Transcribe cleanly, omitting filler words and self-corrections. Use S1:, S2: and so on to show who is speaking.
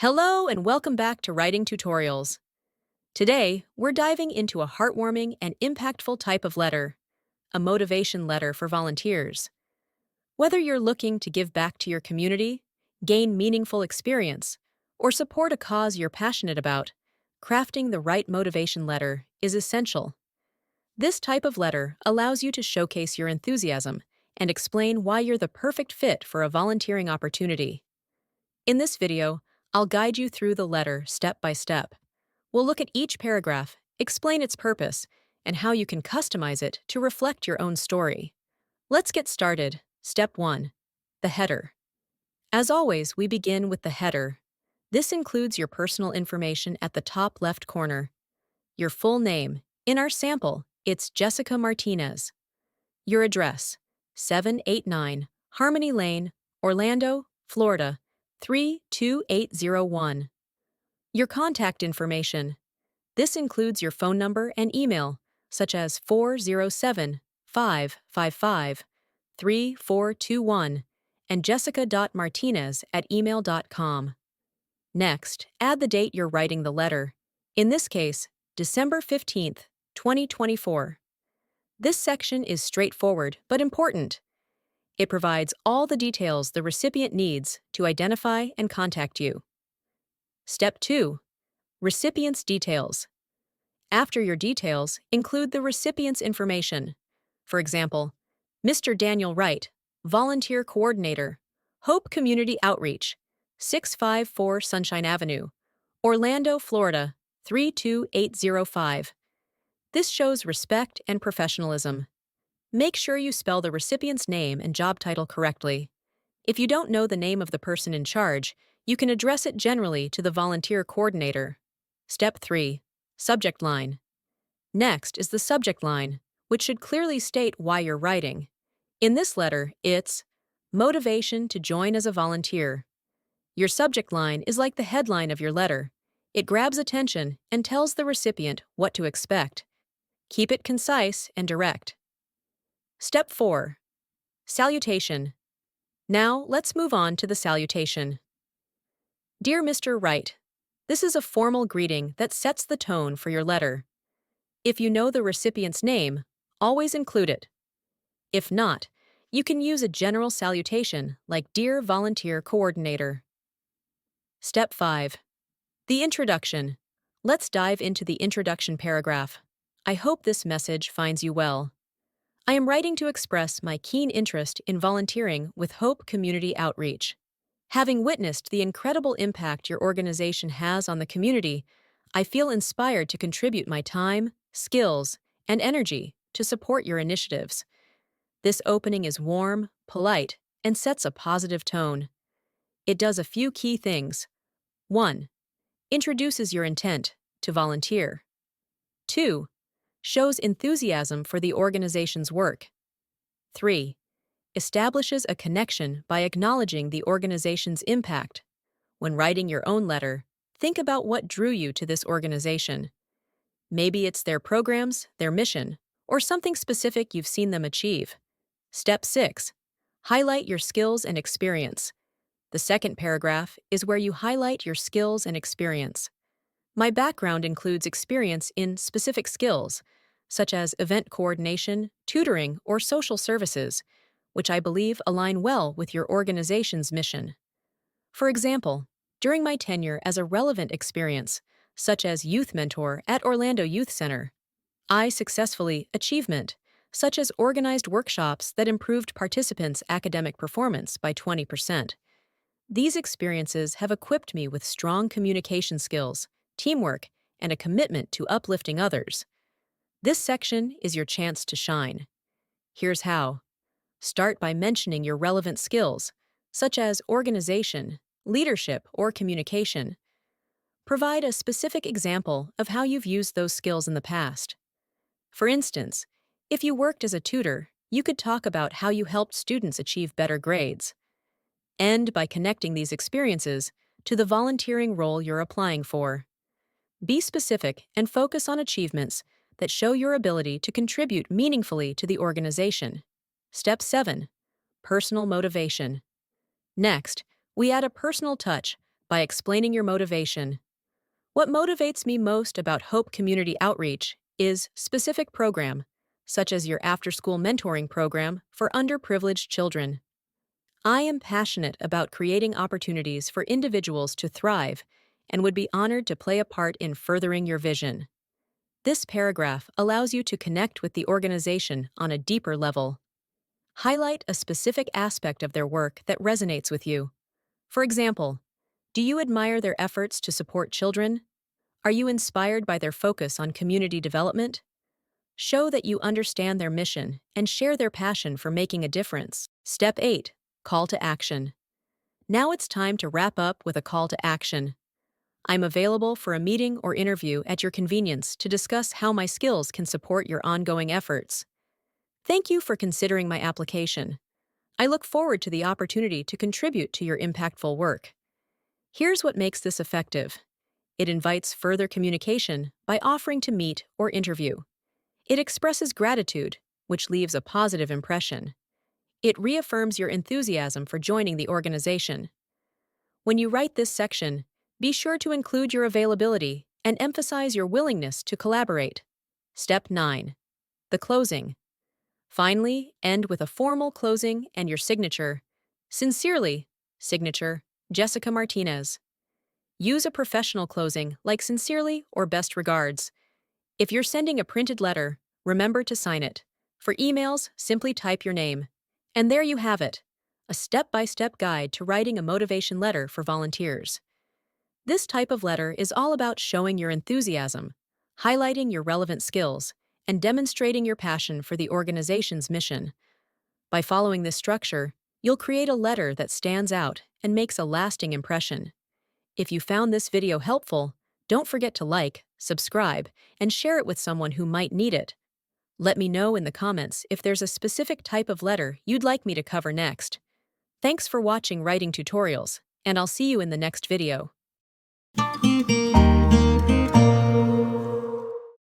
S1: Hello and welcome back to Writing Tutorials. Today, we're diving into a heartwarming and impactful type of letter, a motivation letter for volunteers. Whether you're looking to give back to your community, gain meaningful experience, or support a cause you're passionate about, crafting the right motivation letter is essential. This type of letter allows you to showcase your enthusiasm and explain why you're the perfect fit for a volunteering opportunity. In this video, I'll guide you through the letter step by step. We'll look at each paragraph, explain its purpose, and how you can customize it to reflect your own story. Let's get started. Step 1. The header. As always, we begin with the header. This includes your personal information at the top left corner. Your full name. In our sample, it's Jessica Martinez. Your address, 789 Harmony Lane, Orlando, Florida, 32801. Your contact information. This includes your phone number and email, such as 407-555-3421 and jessica.martinez@email.com. Next, add the date you're writing the letter. In this case, December 15th, 2024. This section is straightforward but important. It provides all the details the recipient needs to identify and contact you. Step 2. Recipient's details. After your details, include the recipient's information. For example, Mr. Daniel Wright, Volunteer Coordinator, Hope Community Outreach, 654 Sunshine Avenue, Orlando, Florida, 32805. This shows respect and professionalism. Make sure you spell the recipient's name and job title correctly. If you don't know the name of the person in charge, you can address it generally to the volunteer coordinator. Step 3. Subject line. Next is the subject line, which should clearly state why you're writing. In this letter, it's motivation to join as a volunteer. Your subject line is like the headline of your letter. It grabs attention and tells the recipient what to expect. Keep it concise and direct. Step 4. Salutation. Now, let's move on to the salutation. Dear Mr. Wright, this is a formal greeting that sets the tone for your letter. If you know the recipient's name, always include it. If not, you can use a general salutation like Dear Volunteer Coordinator. Step 5. The introduction. Let's dive into the introduction paragraph. I hope this message finds you well. I am writing to express my keen interest in volunteering with Hope Community Outreach. Having witnessed the incredible impact your organization has on the community, I feel inspired to contribute my time, skills, and energy to support your initiatives. This opening is warm, polite, and sets a positive tone. It does a few key things. 1. Introduces your intent to volunteer. 2. Shows enthusiasm for the organization's work. 3. Establishes a connection by acknowledging the organization's impact. When writing your own letter, think about what drew you to this organization. Maybe it's their programs, their mission, or something specific you've seen them achieve. Step 6. Highlight your skills and experience. The second paragraph is where you highlight your skills and experience. My background includes experience in specific skills, such as event coordination, tutoring, or social services, which I believe align well with your organization's mission. For example, during my tenure as a relevant experience, such as youth mentor at Orlando Youth Center, I successfully achievement, such as organized workshops that improved participants' academic performance by 20%. These experiences have equipped me with strong communication skills, teamwork, and a commitment to uplifting others. This section is your chance to shine. Here's how. Start by mentioning your relevant skills, such as organization, leadership, or communication. Provide a specific example of how you've used those skills in the past. For instance, if you worked as a tutor, you could talk about how you helped students achieve better grades. End by connecting these experiences to the volunteering role you're applying for. Be specific and focus on achievements that show your ability to contribute meaningfully to the organization. Step 7. Personal motivation. Next, we add a personal touch by explaining your motivation. What motivates me most about Hope Community Outreach is specific program, such as your after-school mentoring program for underprivileged children. I am passionate about creating opportunities for individuals to thrive and would be honored to play a part in furthering your vision. This paragraph allows you to connect with the organization on a deeper level. Highlight a specific aspect of their work that resonates with you. For example, do you admire their efforts to support children? Are you inspired by their focus on community development? Show that you understand their mission and share their passion for making a difference. Step 8. Call to action. Now it's time to wrap up with a call to action. I'm available for a meeting or interview at your convenience to discuss how my skills can support your ongoing efforts. Thank you for considering my application. I look forward to the opportunity to contribute to your impactful work. Here's what makes this effective. It invites further communication by offering to meet or interview. It expresses gratitude, which leaves a positive impression. It reaffirms your enthusiasm for joining the organization. When you write this section, be sure to include your availability and emphasize your willingness to collaborate. Step 9. The closing. Finally, end with a formal closing and your signature. Sincerely, signature, Jessica Martinez. Use a professional closing like sincerely or best regards. If you're sending a printed letter, remember to sign it. For emails, simply type your name. And there you have it, a step-by-step guide to writing a motivation letter for volunteers. This type of letter is all about showing your enthusiasm, highlighting your relevant skills, and demonstrating your passion for the organization's mission. By following this structure, you'll create a letter that stands out and makes a lasting impression. If you found this video helpful, don't forget to like, subscribe, and share it with someone who might need it. Let me know in the comments if there's a specific type of letter you'd like me to cover next. Thanks for watching Writing Tutorials, and I'll see you in the next video.